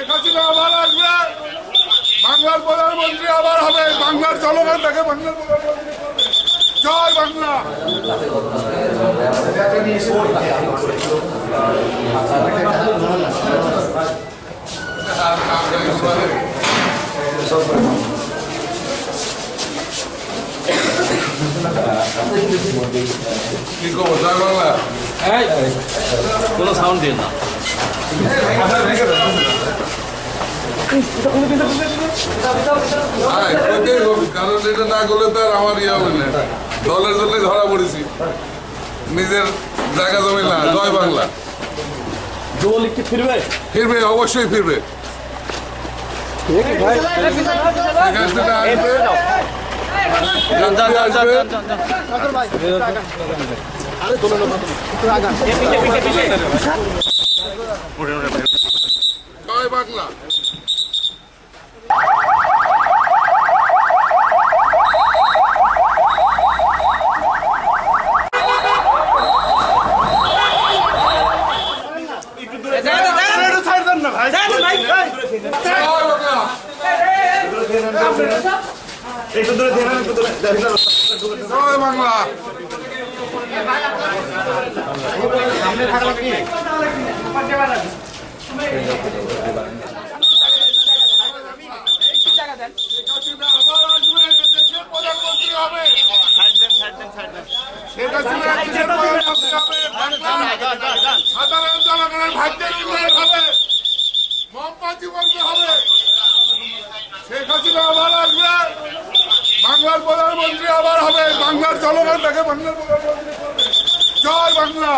হাসিনা আবার আসবে, বাংলার প্রধানমন্ত্রী আবার হবে, বাংলার জনগণ তাকে বাংলার প্রধানমন্ত্রী করবে। জয় বাংলা। কি খবর? জয় বাংলা। কোনো সাউন্ড দিয়ে না। কারণ এটা না করলে তো আর আমার ইয়ে হবে না, দলের জন্য ধরা পড়েছি, নিজের জায়গা জমি না। জয় বাংলা। যুবলীগ কি ফিরবে? ফিরবে, অবশ্যই ফিরবে। জয় বাংলা। জয় বাংলা। প্রধানমন্ত্রী হবে, শেখ হাসিনা দেশের প্রধানমন্ত্রী হবে, সাধারণ জনগণের ভাগ্যের উন্নয়ন হবে, মোহাম্মদ জীবনকে হবে। শেখ হাসিনা আবার আসবে, বাংলার প্রধানমন্ত্রী আবার হবে, বাংলার জনগণ তাকে বাংলার প্রধানমন্ত্রী করবে। জয় বাংলা।